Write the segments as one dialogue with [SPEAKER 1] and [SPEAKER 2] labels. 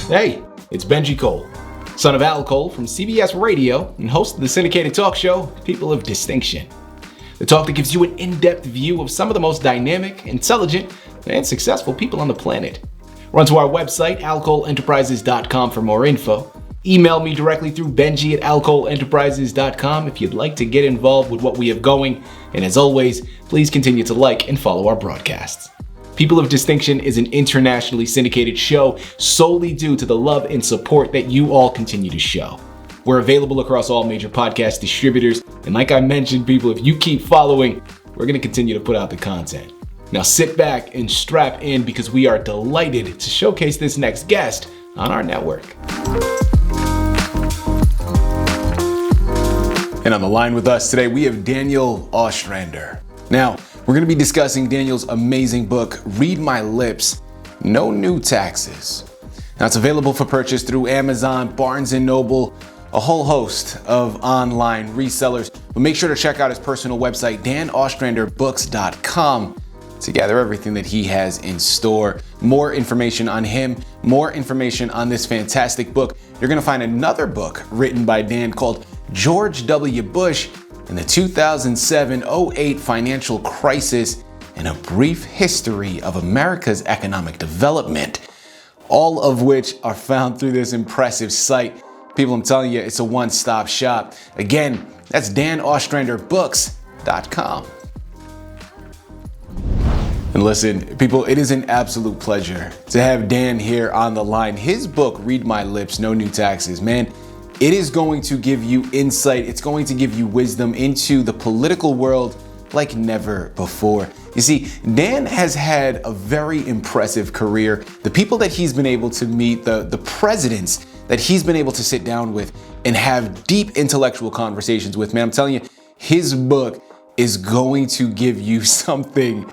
[SPEAKER 1] Hey, it's Benji Cole, son of Al Cole from CBS Radio and host of the syndicated talk show, People of Distinction. The talk that gives you an in-depth view of some of the most dynamic, intelligent, and successful people on the planet. Run to our website, alcoleenterprises.com for more info. Email me directly through benji@alcoleenterprises.com if you'd like to get involved with what we have going. And as always, please continue to like and follow our broadcasts. People of Distinction is an internationally syndicated show solely due to the love and support that you all continue to show. We're available across all major podcast distributors. And like I mentioned, people, if you keep following, we're going to continue to put out the content. Now sit back and strap in because we are delighted to showcase this next guest on our network. And on the line with us today, we have Daniel Ostrander. Now, we're going to be discussing Daniel's amazing book, Read My Lips, No New Taxes. Now, it's available for purchase through Amazon, Barnes & Noble, a whole host of online resellers. But make sure to check out his personal website, danostranderbooks.com, to gather everything that he has in store. More information on him, more information on this fantastic book. You're going to find another book written by Dan called George W. Bush and the 2007-08 financial crisis and a brief history of America's economic development, all of which are found through this impressive site. People, I'm telling you, it's a one-stop shop. Again, that's danostranderbooks.com. And listen, people, it is an absolute pleasure to have Dan here on the line. His book, Read My Lips, No New Taxes, man, it is going to give you insight. It's going to give you wisdom into the political world like never before. You see, Dan has had a very impressive career. The people that he's been able to meet, the presidents that he's been able to sit down with and have deep intellectual conversations with, man, I'm telling you, his book is going to give you something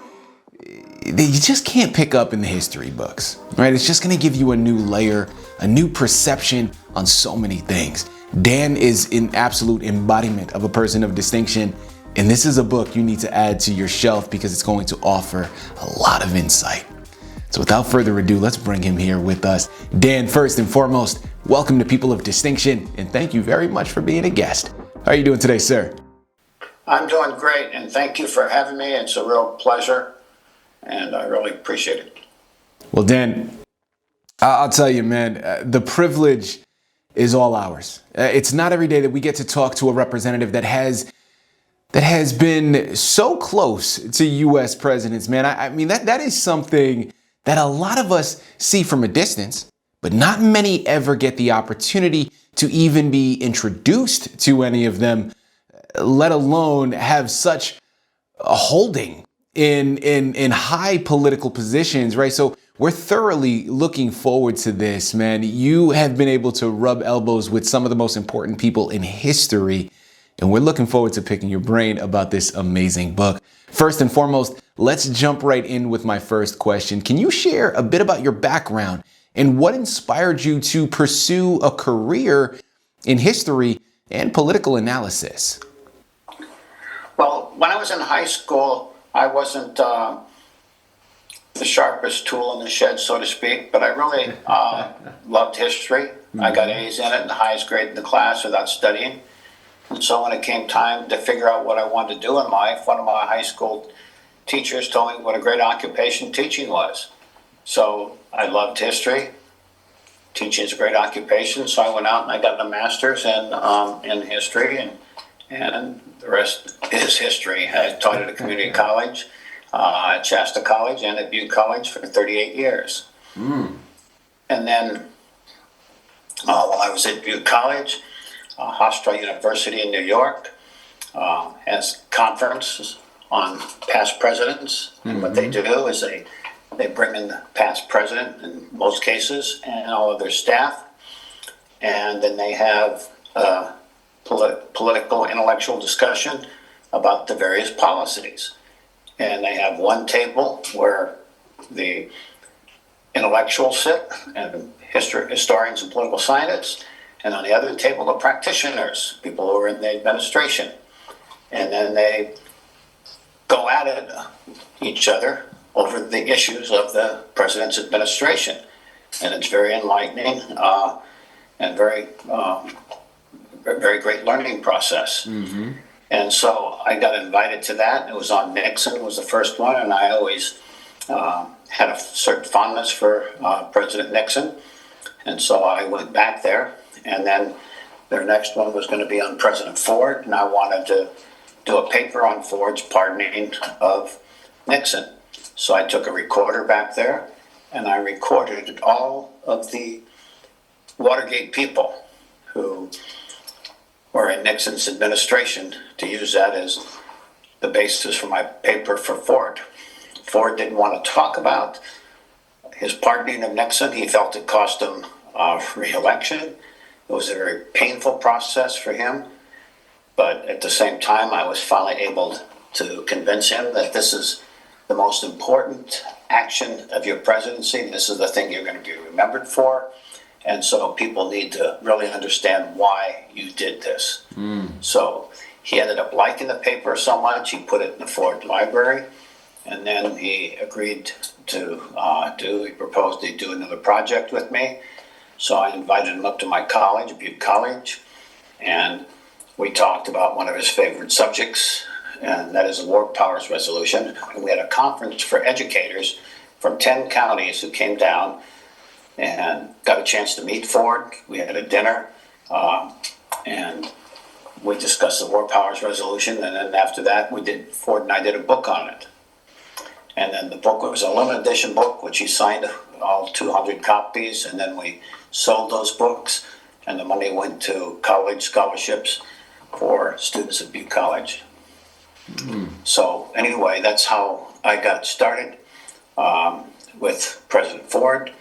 [SPEAKER 1] that you just can't pick up in the history books, right? It's just going to give you a new layer, a new perception on so many things. Dan is an absolute embodiment of a person of distinction, and this is a book you need to add to your shelf because it's going to offer a lot of insight. So without further ado, let's bring him here with us. Dan, first and foremost, welcome to People of Distinction, and thank you very much for being a guest. How are you doing today, sir?
[SPEAKER 2] I'm doing great, and thank you for having me. It's a real pleasure, and I really appreciate it.
[SPEAKER 1] Well, Dan, I'll tell you, man, the privilege is all ours. It's not every day that we get to talk to a representative that has been so close to U.S. presidents, man. I mean, that is something that a lot of us see from a distance, but not many ever get the opportunity to even be introduced to any of them, let alone have such a holding in high political positions, right? So we're thoroughly looking forward to this, man. You have been able to rub elbows with some of the most important people in history, and we're looking forward to picking your brain about this amazing book. First and foremost, let's jump right in with my first question. Can you share a bit about your background and what inspired you to pursue a career in history and political analysis?
[SPEAKER 2] Well, when I was in high school, I wasn't the sharpest tool in the shed, so to speak, but I really loved history. I got A's in it and the highest grade in the class without studying. And so when it came time to figure out what I wanted to do in life, one of my high school teachers told me what a great occupation teaching was. So I loved history. Teaching is a great occupation, so I went out and I got a master's in history, and the rest is history. I taught at a community college, at Shasta College and at Butte College for 38 years. And then while I was at Butte College, Hofstra University in New York has conferences on past presidents. And what they do is they bring in the past president in most cases and all of their staff. And then they have political intellectual discussion about the various policies. And they have one table where the intellectuals sit and historians and political scientists, and on the other table the practitioners, people who are in the administration. And then they go at it each other over the issues of the president's administration. And it's very enlightening and very great learning process. Mm-hmm. And so I got invited to that. It was on Nixon, was the first one, and I always had a certain fondness for President Nixon. And so I went back there, and then their next one was going to be on President Ford, and I wanted to do a paper on Ford's pardoning of Nixon. So I took a recorder back there, and I recorded all of the Watergate people who were in Nixon's administration, to use that as the basis for my paper for Ford. Ford didn't want to talk about his pardoning of Nixon. He felt it cost him re-election. It was a very painful process for him. But at the same time, I was finally able to convince him that this is the most important action of your presidency. This is the thing you're going to be remembered for. And so people need to really understand why you did this. So he ended up liking the paper so much, he put it in the Ford Library. And then he agreed to he proposed he'd do another project with me. So I invited him up to my college, Butte College, and we talked about one of his favorite subjects, and that is the War Powers Resolution. And we had a conference for educators from 10 counties who came down and got a chance to meet Ford. We had a dinner, and we discussed the War Powers Resolution, and then after that, Ford and I did a book on it. And then the book was a limited edition book, which he signed all 200 copies, and then we sold those books, and the money went to college scholarships for students at Butte College. So anyway, that's how I got started with President Ford.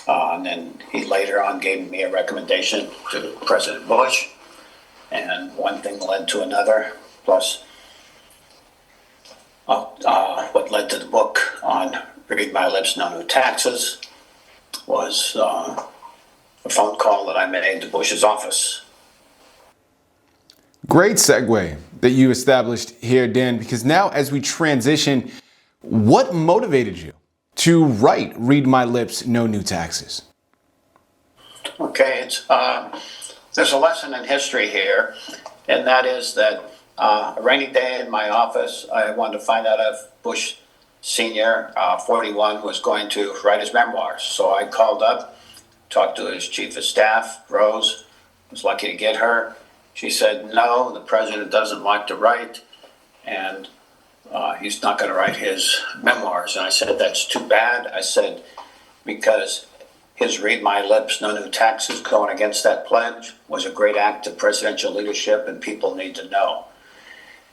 [SPEAKER 2] And then he later on gave me a recommendation to President Bush, and one thing led to another, plus what led to the book on Read My Lips, No New Taxes was a phone call that I made to Bush's office.
[SPEAKER 1] Great segue that you established here, Dan, because now as we transition, what motivated you to write Read My Lips, No New Taxes?
[SPEAKER 2] Okay, there's a lesson in history here, and that is that a rainy day in my office, I wanted to find out if Bush Sr., 41, was going to write his memoirs. So I called up, talked to his chief of staff, Rose, was lucky to get her. She said, no, the president doesn't like to write, and he's not going to write his memoirs. And I said, that's too bad. I said, because his Read My Lips, No New Taxes, going against that pledge was a great act of presidential leadership, and people need to know.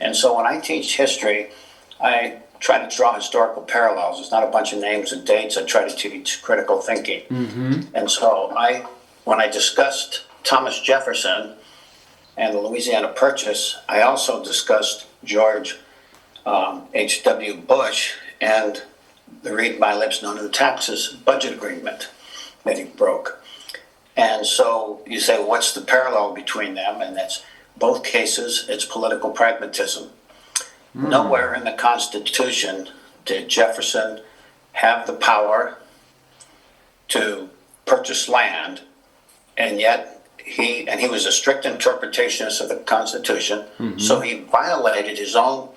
[SPEAKER 2] And so when I teach history, I try to draw historical parallels. It's not a bunch of names and dates. I try to teach critical thinking. Mm-hmm. And so when I discussed Thomas Jefferson and the Louisiana Purchase, I also discussed George H.W. Bush and the Read My Lips, No New Taxes budget agreement that he broke. And so you say, what's the parallel between them? And that's both cases, it's political pragmatism. Nowhere in the Constitution did Jefferson have the power to purchase land, and yet he was a strict interpretationist of the Constitution, so he violated his own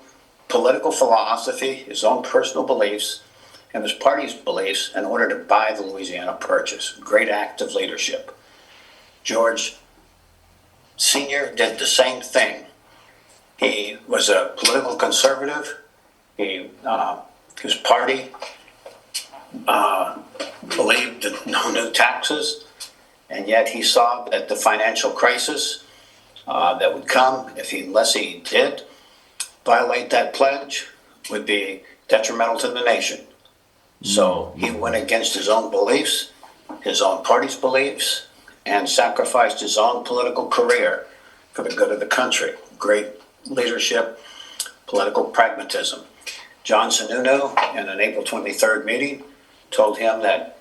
[SPEAKER 2] political philosophy, his own personal beliefs, and his party's beliefs in order to buy the Louisiana Purchase. Great act of leadership. George Sr. did the same thing. He was a political conservative. His party believed in no new taxes, and yet he saw that the financial crisis that would come unless he did violate that pledge would be detrimental to the nation. So he went against his own beliefs, his own party's beliefs, and sacrificed his own political career for the good of the country. Great leadership, political pragmatism. John Sununu, in an April 23rd meeting, told him that,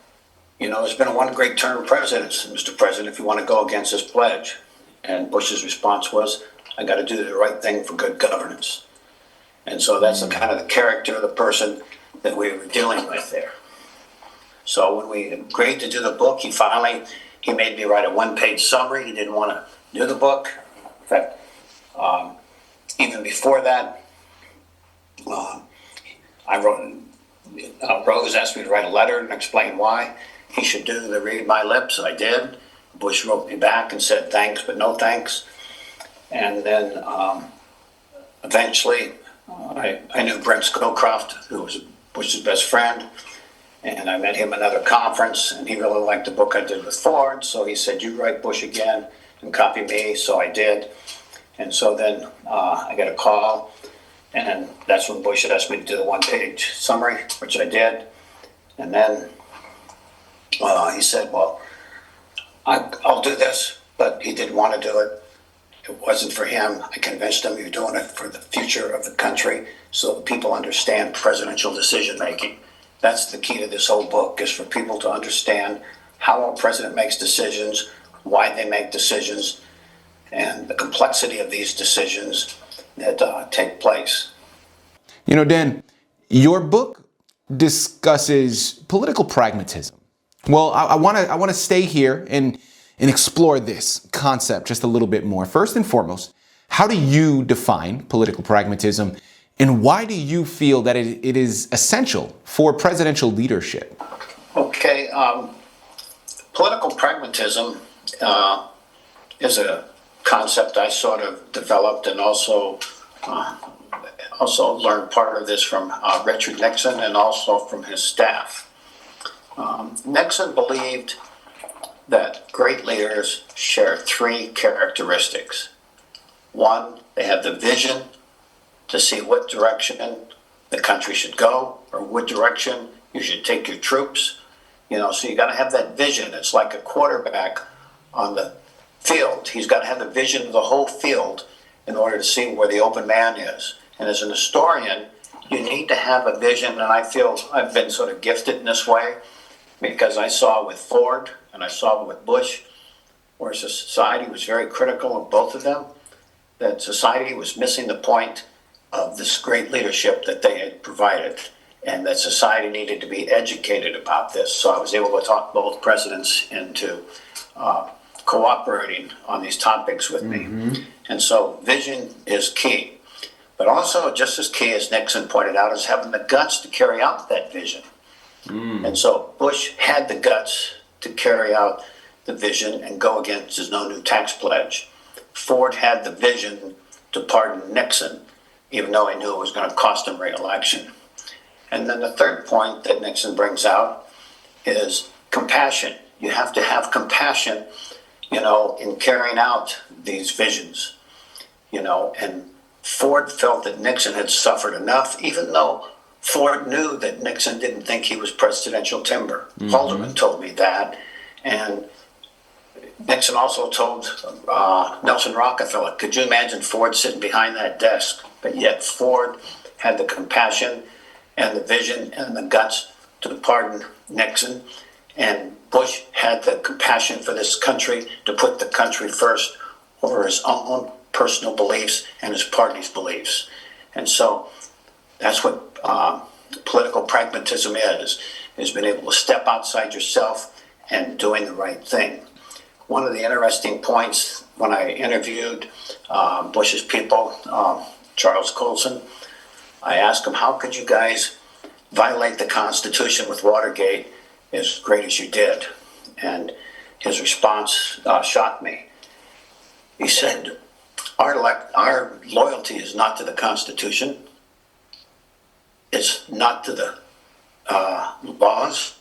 [SPEAKER 2] there's been one great term president, Mr. President, if you want to go against this pledge. And Bush's response was, I got to do the right thing for good governance. And so that's the kind of the character of the person that we were dealing with there. So when we agreed to do the book, he made me write a one-page summary. He didn't want to do the book. In fact, even before that, Rose asked me to write a letter and explain why he should do the Read My Lips. I did. Bush wrote me back and said thanks, but no thanks. And then eventually I knew Brent Scowcroft, who was Bush's best friend, and I met him at another conference, and he really liked the book I did with Ford, so he said, you write Bush again and copy me, so I did. And so then I got a call, and that's when Bush had asked me to do the one-page summary, which I did. And then he said, well, I'll do this, but he didn't want to do it. It wasn't for him. I convinced him you're doing it for the future of the country so that people understand presidential decision-making. That's the key to this whole book, is for people to understand how a president makes decisions, why they make decisions, and the complexity of these decisions that take place.
[SPEAKER 1] You know, Dan, your book discusses political pragmatism. Well, I want to stay here and explore this concept just a little bit more. First and foremost, how do you define political pragmatism, and why do you feel that it is essential for presidential leadership?
[SPEAKER 2] Okay, political pragmatism is a concept I sort of developed, and also learned part of this from Richard Nixon and also from his staff. Nixon believed that great leaders share three characteristics. One, they have the vision to see what direction the country should go, or what direction you should take your troops. So you got to have that vision. It's like a quarterback on the field. He's got to have the vision of the whole field in order to see where the open man is. And as an historian, you need to have a vision, and I feel I've been sort of gifted in this way, because I saw with Ford and I saw with Bush, where society was very critical of both of them, that society was missing the point of this great leadership that they had provided, and that society needed to be educated about this. So I was able to talk both presidents into cooperating on these topics with me. And so vision is key. But also, just as key as Nixon pointed out, is having the guts to carry out that vision. And so Bush had the guts to carry out the vision and go against his no new tax pledge. Ford had the vision to pardon Nixon, even though he knew it was going to cost him re-election. And then the third point that Nixon brings out is compassion. You have to have compassion, in carrying out these visions, and Ford felt that Nixon had suffered enough, even though Ford knew that Nixon didn't think he was presidential timber. Haldeman told me that. And Nixon also told Nelson Rockefeller, could you imagine Ford sitting behind that desk? But yet Ford had the compassion and the vision and the guts to pardon Nixon. And Bush had the compassion for this country to put the country first over his own personal beliefs and his party's beliefs. And so that's what political pragmatism is being able to step outside yourself and doing the right thing. One of the interesting points when I interviewed Bush's people, Charles Colson, I asked him, how could you guys violate the Constitution with Watergate as great as you did? And his response shocked me. He said, our loyalty is not to the Constitution. It's not to the laws.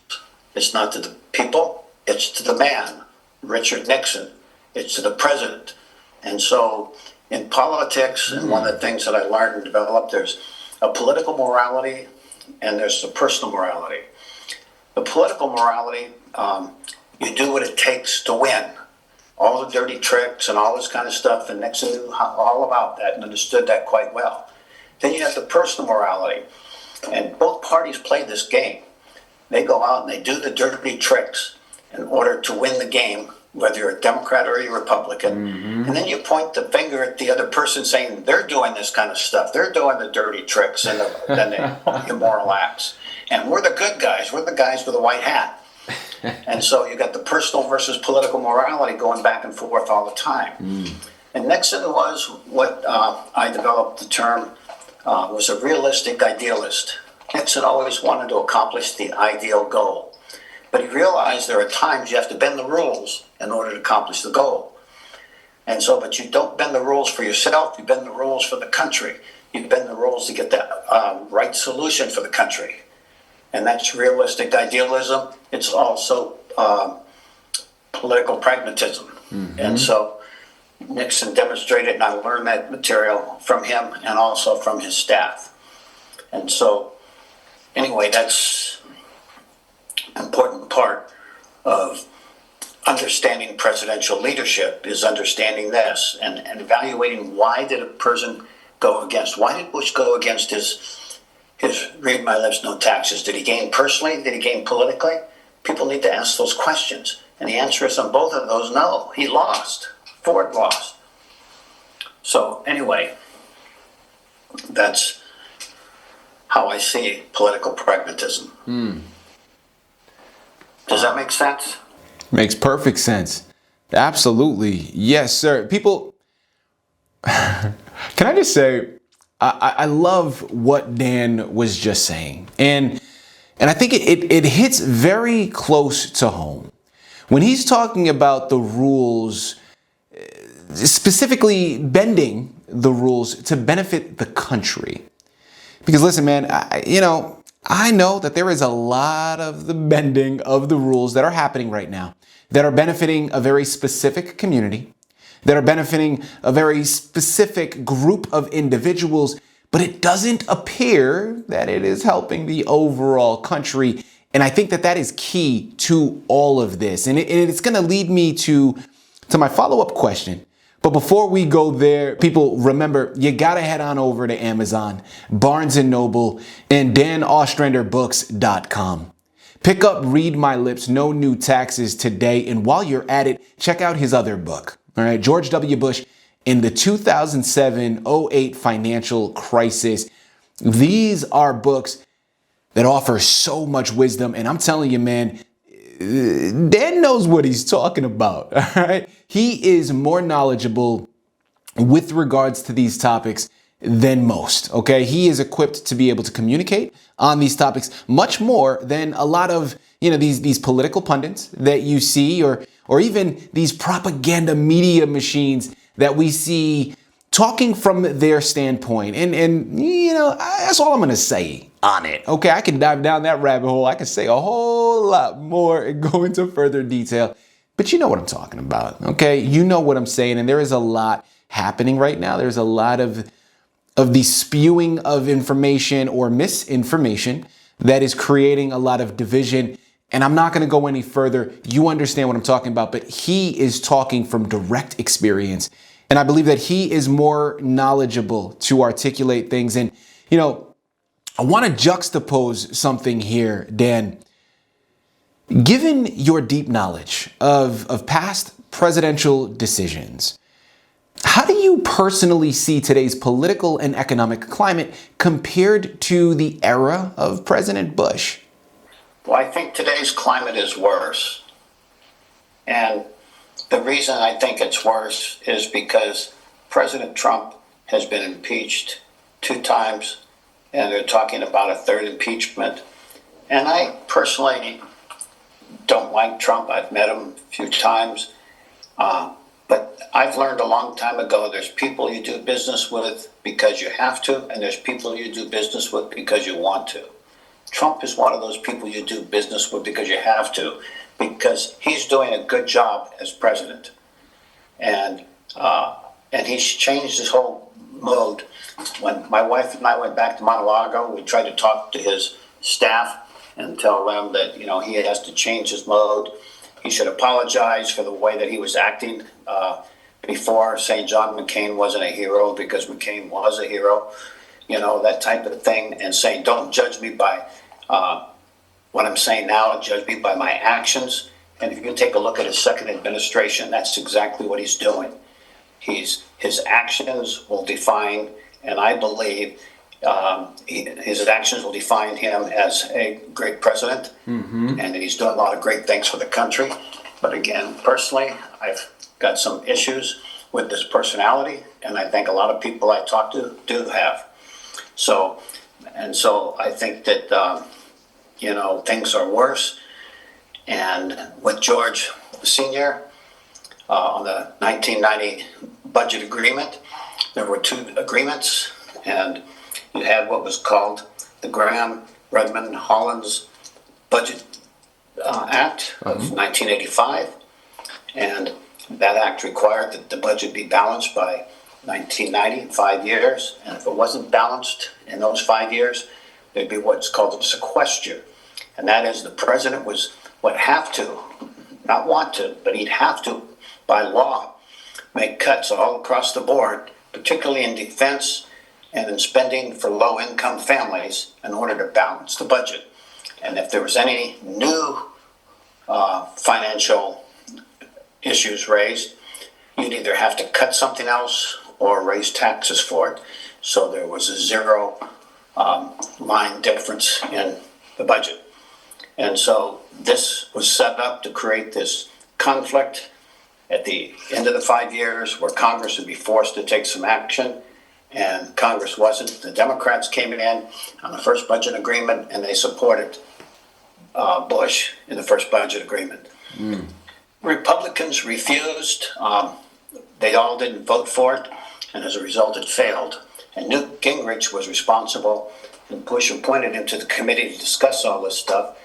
[SPEAKER 2] It's not to the people. It's to the man, Richard Nixon. It's to the president. And so in politics, and one of the things that I learned and developed, there's a political morality and there's the personal morality. The political morality, you do what it takes to win. All the dirty tricks and all this kind of stuff, and Nixon knew all about that and understood that quite well. Then you have the personal morality. And both parties play this game. They go out and they do the dirty tricks in order to win the game, whether you're a Democrat or a Republican. And then you point the finger at the other person saying they're doing this kind of stuff. They're doing the dirty tricks and the immoral acts. And we're the good guys. We're the guys with the white hat. And so you got the personal versus political morality going back and forth all the time. And Nixon was what I developed the term, was a realistic idealist. Nixon always wanted to accomplish the ideal goal. But he realized there are times you have to bend the rules in order to accomplish the goal. And so, but you don't bend the rules for yourself, you bend the rules for the country. You bend the rules to get the right solution for the country. And that's realistic idealism. It's also political pragmatism. And so Nixon demonstrated, and I learned that material from him and also from his staff. And so, anyway, that's an important part of understanding presidential leadership, is understanding this and evaluating, why did a person go against, why did Bush go against his read my lips, no taxes? Did he gain personally? Did he gain politically? People need to ask those questions. And the answer is on both of those, no. He lost. Ford lost. So anyway, that's how I see political pragmatism. Does that make sense?
[SPEAKER 1] Makes perfect sense. Absolutely. Yes, sir. People, can I just say, I love what Dan was just saying. And I think it hits very close to home. When he's talking about the rules, specifically bending the rules to benefit the country. Because listen, man, I know that there is a lot of the bending of the rules that are happening right now that are benefiting a very specific community, that are benefiting a very specific group of individuals, but it doesn't appear that it is helping the overall country. And I think that that is key to all of this. And it's going to lead me to my follow-up question. But before we go there, people, remember, you got to head on over to Amazon, Barnes & Noble, and DanOstranderBooks.com. Pick up Read My Lips, No New Taxes today. And while you're at it, check out his other book. All right, George W. Bush in the 2007-08 financial crisis. These are books that offer so much wisdom. And I'm telling you, man, Dan knows what he's talking about. All right. He is more knowledgeable with regards to these topics than most. OK, he is equipped to be able to communicate on these topics much more than a lot of, these political pundits that you see, or even these propaganda media machines that we see talking from their standpoint. And that's all I'm going to say on it. OK, I can dive down that rabbit hole. I can say a whole lot more and go into further detail. But you know what I'm talking about. OK, you know what I'm saying. And there is a lot happening right now. There's a lot of the spewing of information or misinformation that is creating a lot of division. And I'm not going to go any further. You understand what I'm talking about. But he is talking from direct experience. And I believe that he is more knowledgeable to articulate things. And, I want to juxtapose something here, Dan. Given your deep knowledge of past presidential decisions, how do you personally see today's political and economic climate compared to the era of President Bush?
[SPEAKER 2] Well, I think today's climate is worse. And the reason I think it's worse is because President Trump has been impeached 2 times, and they're talking about a 3rd impeachment. And I personally don't like Trump. I've met him a few times. But I've learned a long time ago, there's people you do business with because you have to, and there's people you do business with because you want to. Trump is one of those people you do business with because you have to, because he's doing a good job as president. And he's changed his whole mode. When my wife and I went back to Mar-a-Lago, we tried to talk to his staff and tell them that, he has to change his mode. He should apologize for the way that he was acting before, saying John McCain wasn't a hero because McCain was a hero, that type of thing, and saying, don't judge me by what I'm saying now, judge me by my actions. And if you take a look at his second administration, that's exactly what he's doing. His actions will define, and I believe His actions will define him as a great president, and he's done a lot of great things for the country. But again, personally, I've got some issues with his personality, and I think a lot of people I talk to do have. So I think that, things are worse. And with George Sr., on the 1990 budget agreement, there were two agreements, and you had what was called the Graham-Rudman-Hollins Budget Act of 1985, and that act required that the budget be balanced by 1990 in 5 years, and if it wasn't balanced in those 5 years, there'd be what's called a sequester, and that is the president would have to, not want to, but he'd have to, by law, make cuts all across the board, particularly in defense and in spending for low-income families in order to balance the budget. And if there was any new financial issues raised, you'd either have to cut something else or raise taxes for it. So there was a zero line difference in the budget. And so this was set up to create this conflict at the end of the 5 years where Congress would be forced to take some action, and Congress wasn't. The Democrats came in on the first budget agreement, and they supported Bush in the first budget agreement. Republicans refused. They all didn't vote for it, and as a result, it failed. And Newt Gingrich was responsible, and Bush appointed him to the committee to discuss all this stuff,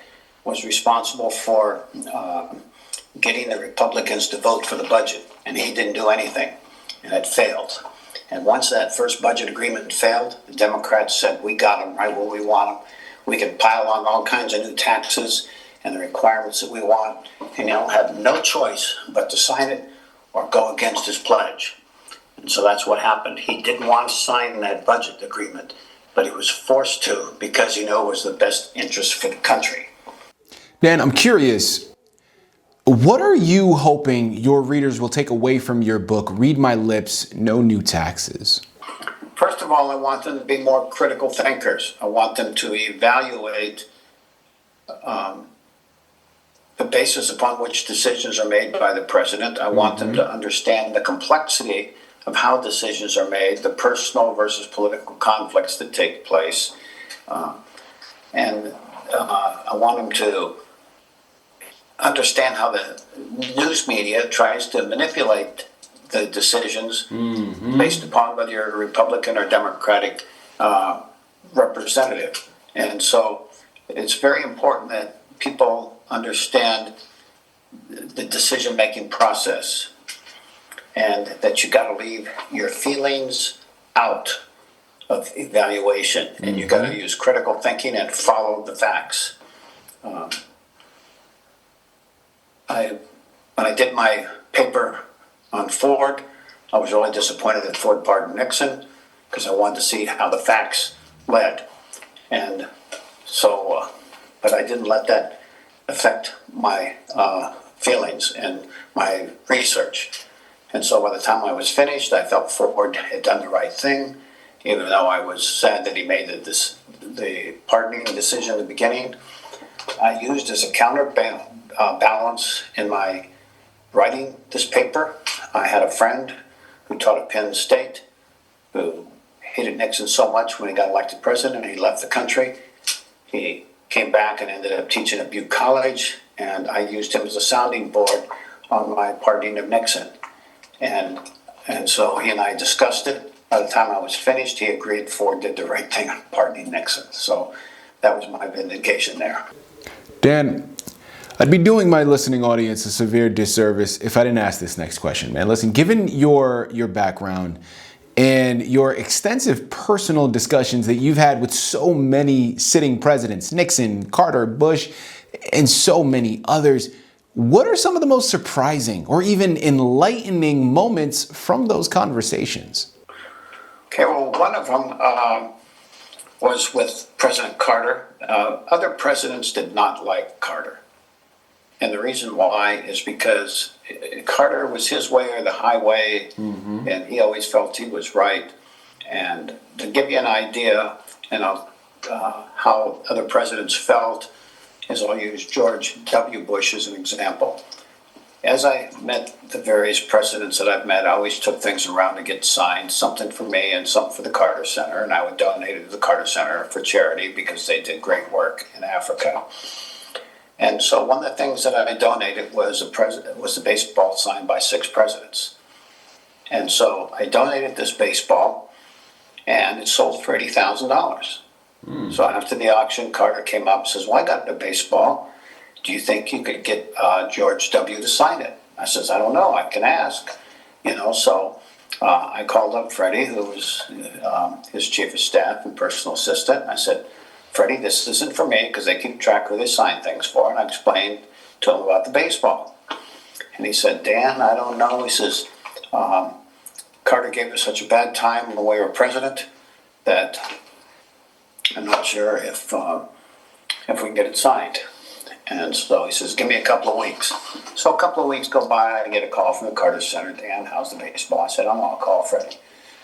[SPEAKER 2] was responsible for getting the Republicans to vote for the budget, and he didn't do anything, and it failed. And once that first budget agreement failed, the Democrats said, we got them right where we want them. We can pile on all kinds of new taxes and the requirements that we want, and he'll have no choice but to sign it or go against his pledge. And so that's what happened. He didn't want to sign that budget agreement, but he was forced to because he knew it was the best interest for the country.
[SPEAKER 1] Dan, I'm curious, what are you hoping your readers will take away from your book, Read My Lips, No New Taxes?
[SPEAKER 2] First of all, I want them to be more critical thinkers. I want them to evaluate the basis upon which decisions are made by the president. I want them to understand the complexity of how decisions are made, the personal versus political conflicts that take place. And I want them to understand how the news media tries to manipulate the decisions based upon whether you're a Republican or Democratic representative. And so it's very important that people understand the decision-making process and that you got to leave your feelings out of evaluation, and you got to use critical thinking and follow the facts. When I did my paper on Ford, I was really disappointed that Ford pardoned Nixon because I wanted to see how the facts led. And so, but I didn't let that affect my feelings and my research. And so by the time I was finished, I felt Ford had done the right thing, even though I was sad that he made the pardoning decision at the beginning. I used as a counterbalance in my writing this paper. I had a friend who taught at Penn State who hated Nixon so much when he got elected president, he left the country. He came back and ended up teaching at Butte College, and I used him as a sounding board on my pardoning of Nixon. And so he and I discussed it. By the time I was finished, he agreed Ford did the right thing on pardoning Nixon. So that was my vindication there.
[SPEAKER 1] Dan, I'd be doing my listening audience a severe disservice if I didn't ask this next question, man. Listen, given your background and your extensive personal discussions that you've had with so many sitting presidents, Nixon, Carter, Bush, and so many others, what are some of the most surprising or even enlightening moments from those conversations?
[SPEAKER 2] Okay, well, one of them was with President Carter. Other presidents did not like Carter. And the reason why is because Carter was his way or the highway, and he always felt he was right. And to give you an idea, how other presidents felt, is I'll use George W. Bush as an example. As I met the various presidents that I've met, I always took things around to get signed, something for me and something for the Carter Center, and I would donate it to the Carter Center for charity because they did great work in Africa. And so one of the things that I donated was a baseball signed by 6 presidents. And so I donated this baseball, and it sold for $80,000. So after the auction, Carter came up and says, well, I got the baseball. Do you think you could get George W. to sign it? I says, I don't know. I can ask. So I called up Freddie, who was his chief of staff and personal assistant. I said, Freddie, this isn't for me because they keep track of who they sign things for. And I explained to him about the baseball. And he said, Dan, I don't know. He says, Carter gave us such a bad time when we were president that I'm not sure if we can get it signed. And so he says, give me a couple of weeks. So a couple of weeks go by, I get a call from the Carter Center. Dan, how's the baseball? I said, I'm going to call Freddie.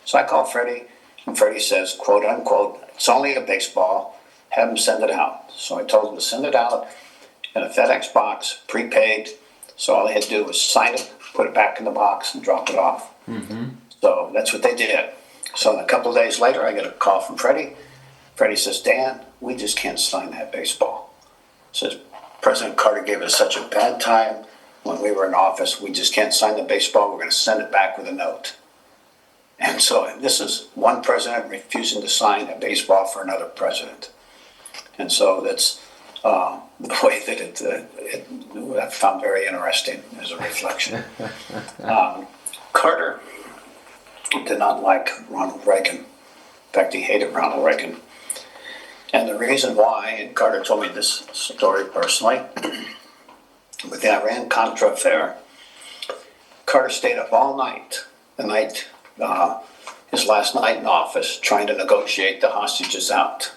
[SPEAKER 2] So I call Freddie, and Freddie says, quote unquote, it's only a baseball. Have him send it out. So I told him to send it out in a FedEx box, prepaid. So all they had to do was sign it, put it back in the box, and drop it off. So that's what they did. So a couple of days later, I get a call from Freddie. Freddie says, Dan, we just can't sign that baseball. Says, President Carter gave us such a bad time when we were in office. We just can't sign the baseball. We're going to send it back with a note. And so this is one president refusing to sign a baseball for another president. And so that's the way that I found very interesting as a reflection. Carter did not like Ronald Reagan. In fact, he hated Ronald Reagan. And the reason why, and Carter told me this story personally, with the Iran-Contra affair, Carter stayed up all night, his last night in office, trying to negotiate the hostages out.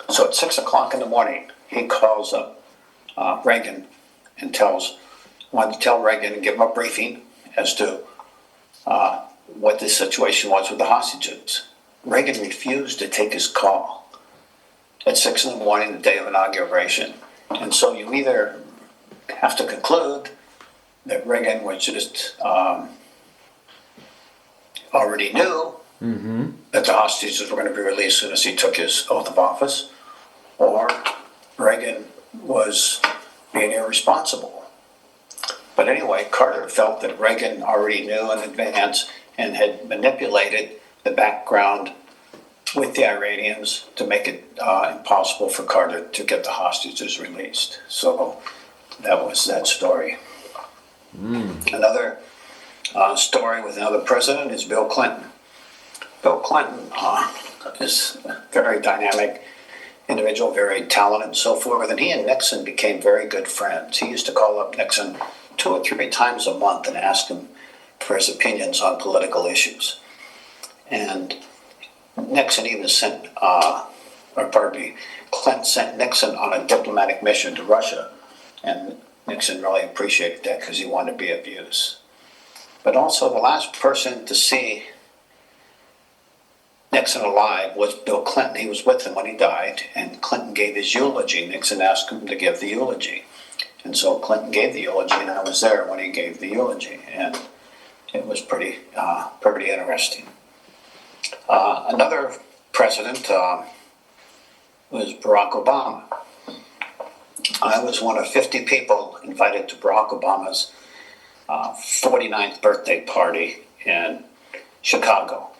[SPEAKER 2] So at 6 o'clock in the morning, he calls up Reagan and wanted to tell Reagan and give him a briefing as to what the situation was with the hostages. Reagan refused to take his call at 6 in the morning, the day of inauguration. And so you either have to conclude that Reagan was just already knew that the hostages were going to be released as soon as he took his oath of office, or Reagan was being irresponsible. But anyway, Carter felt that Reagan already knew in advance and had manipulated the background with the Iranians to make it impossible for Carter to get the hostages released. So that was that story. Another story with another president is Bill Clinton. Bill Clinton is a very dynamic individual, very talented and so forth, and he and Nixon became very good friends. He used to call up Nixon 2 or 3 times a month and ask him for his opinions on political issues. And Nixon even Clinton sent Nixon on a diplomatic mission to Russia, and Nixon really appreciated that because he wanted to be of use. But also the last person to see Nixon alive was Bill Clinton. He was with him when he died, and Clinton gave his eulogy. Nixon asked him to give the eulogy. And so Clinton gave the eulogy, and I was there when he gave the eulogy, and it was pretty interesting. Another president was Barack Obama. I was one of 50 people invited to Barack Obama's 49th birthday party in Chicago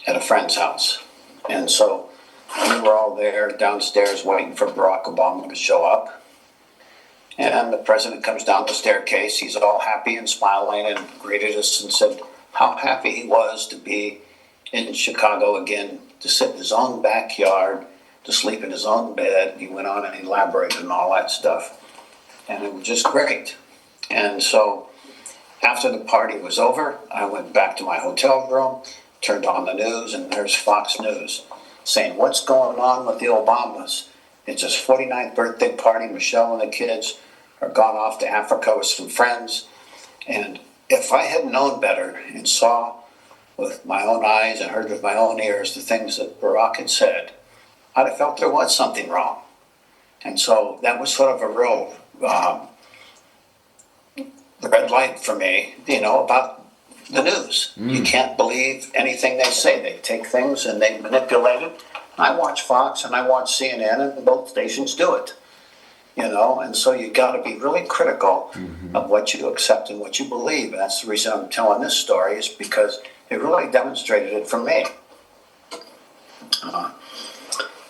[SPEAKER 2] at a friend's house. And so we were all there downstairs waiting for Barack Obama to show up. And the president comes down the staircase. He's all happy and smiling and greeted us and said how happy he was to be in Chicago again, to sit in his own backyard, to sleep in his own bed. He went on and elaborated on all that stuff. And it was just great. And so after the party was over, I went back to my hotel room, turned on the news, and there's Fox News saying, what's going on with the Obamas? It's his 49th birthday party. Michelle and the kids are gone off to Africa with some friends. And if I had known better and saw with my own eyes and heard with my own ears the things that Barack had said, I'd have felt there was something wrong. And so that was sort of a real red light for me, about the news. You can't believe anything they say. They take things and they manipulate it. I watch Fox and I watch CNN, and both stations do it. And so you got to be really critical of what you accept and what you believe. And that's the reason I'm telling this story, is because it really demonstrated it for me.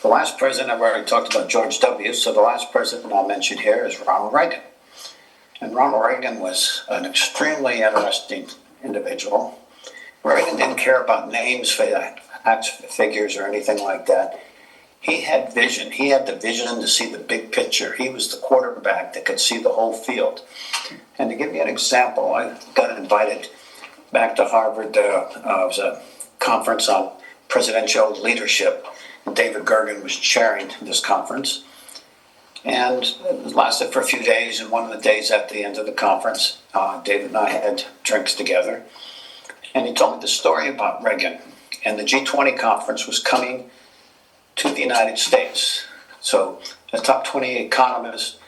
[SPEAKER 2] The last president, I've already talked about George W., so the last president I'll mention here is Ronald Reagan. And Ronald Reagan was an extremely interesting individual. Reagan didn't care about names, facts, figures, or anything like that. He had vision. He had the vision to see the big picture. He was the quarterback that could see the whole field. And to give you an example, I got invited back to Harvard. It was a conference on presidential leadership. David Gergen was chairing this conference. And it lasted for a few days. And one of the days at the end of the conference, David and I had drinks together. And he told me the story about Reagan. And the G20 conference was coming to the United States. So the top 20 economies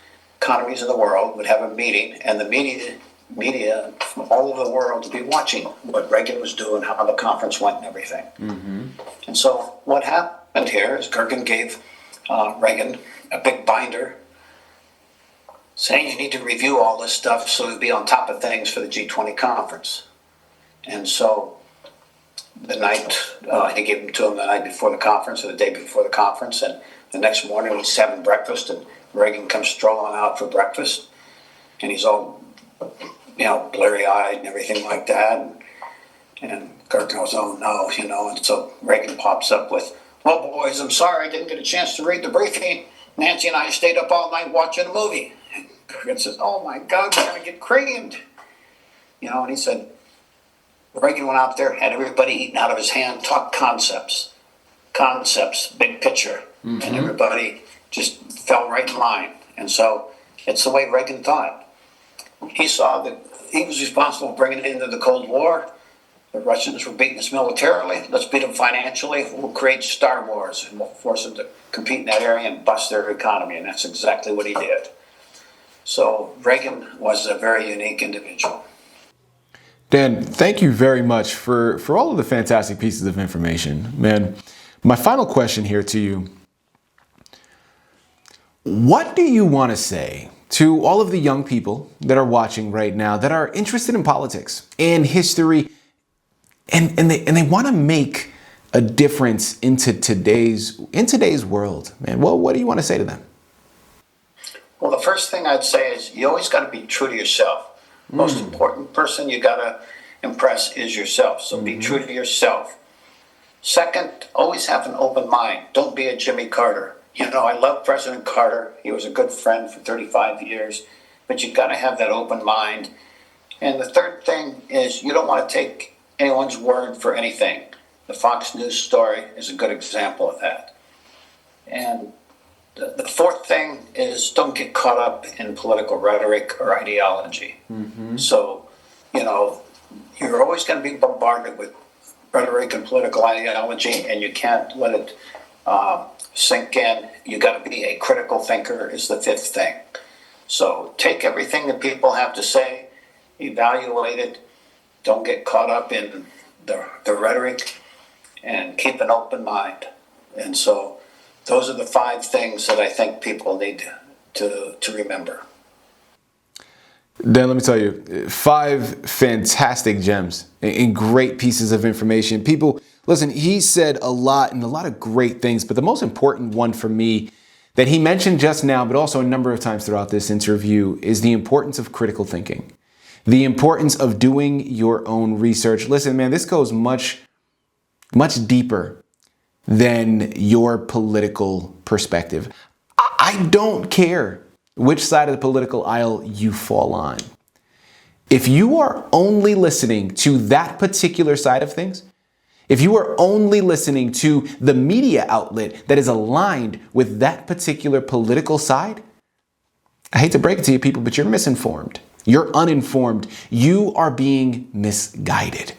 [SPEAKER 2] in the world would have a meeting, and the media from all over the world would be watching what Reagan was doing, how the conference went and everything. And so what happened here is Gergen gave Reagan a big binder saying you need to review all this stuff so you'll be on top of things for the G20 conference. And so the night, he gave them to him the night before the conference, or the day before the conference, and the next morning he's having breakfast, and Reagan comes strolling out for breakfast, and he's all, bleary-eyed and everything like that, and Kirk goes, oh no, and so Reagan pops up with, well, boys, I'm sorry I didn't get a chance to read the briefing. Nancy and I stayed up all night watching a movie. And Kirk says, oh my God, we're going to get creamed. And he said, Reagan went out there, had everybody eating out of his hand, talked concepts, big picture, and everybody just fell right in line. And so it's the way Reagan thought. He saw that he was responsible for bringing it into the Cold War. The Russians were beating us militarily. Let's beat them financially. We'll create Star Wars, and we'll force them to compete in that area and bust their economy. And that's exactly what he did. So Reagan was a very unique individual.
[SPEAKER 1] Dan, thank you very much for all of the fantastic pieces of information. Man, my final question here to you. What do you want to say to all of the young people that are watching right now that are interested in politics and history, and they want to make a difference in today's world? Man, well, what do you want to say to them?
[SPEAKER 2] Well, the first thing I'd say is you always got to be true to yourself. Most important person you got to impress is yourself. So be true to yourself. Second, always have an open mind. Don't be a Jimmy Carter. I love President Carter. He was a good friend for 35 years. But you've got to have that open mind. And the third thing is you don't want to take anyone's word for anything. The Fox News story is a good example of that. And the fourth thing is don't get caught up in political rhetoric or ideology. So, you're always going to be bombarded with rhetoric and political ideology, and you can't let it sink in. You got to be a critical thinker is the fifth thing. So take everything that people have to say, evaluate it, don't get caught up in the rhetoric, and keep an open mind. And so those are the 5 things that I think people need to remember.
[SPEAKER 1] Dan, let me tell you, 5 fantastic gems and great pieces of information. People, listen, he said a lot and a lot of great things, but the most important one for me that he mentioned just now, but also a number of times throughout this interview, is the importance of critical thinking, the importance of doing your own research. Listen, man, this goes much deeper than your political perspective. I don't care which side of the political aisle you fall on. If you are only listening to that particular side of things, if you are only listening to the media outlet that is aligned with that particular political side, I hate to break it to you people, but you're misinformed. You're uninformed. You are being misguided.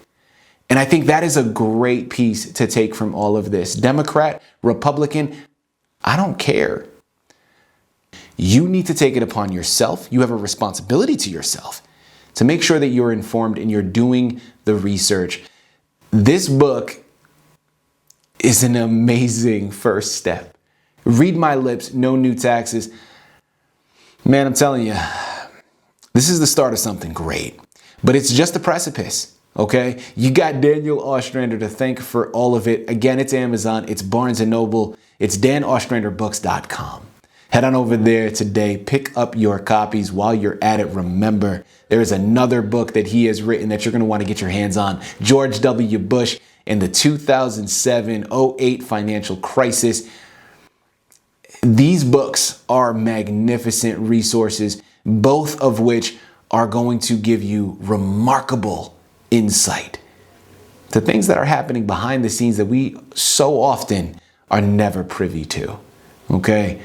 [SPEAKER 1] And I think that is a great piece to take from all of this. Democrat, Republican, I don't care. You need to take it upon yourself. You have a responsibility to yourself to make sure that you're informed and you're doing the research. This book is an amazing first step. Read My Lips, No New Taxes. Man, I'm telling you, this is the start of something great, but it's just a precipice. Okay, you got Daniel Ostrander to thank for all of it. Again, it's Amazon, it's Barnes & Noble, it's danostranderbooks.com. Head on over there today, pick up your copies while you're at it. Remember, there is another book that he has written that you're going to want to get your hands on. George W. Bush and the 2007-08 financial crisis. These books are magnificent resources, both of which are going to give you remarkable insight to things that are happening behind the scenes that we so often are never privy to. Okay?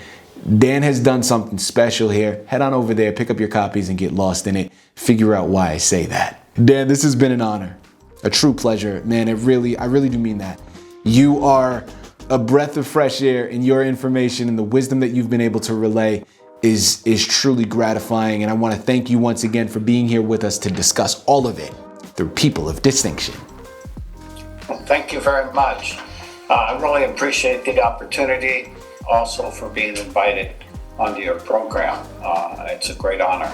[SPEAKER 1] Dan has done something special here. Head on over there, pick up your copies and get lost in it. Figure out why I say that. Dan, this has been an honor, a true pleasure. Man, I really do mean that. You are a breath of fresh air, and your information and the wisdom that you've been able to relay is truly gratifying. And I want to thank you once again for being here with us to discuss all of it through people of distinction.
[SPEAKER 2] Well, thank you very much. I really appreciate the opportunity, also for being invited onto your program. It's a great honor.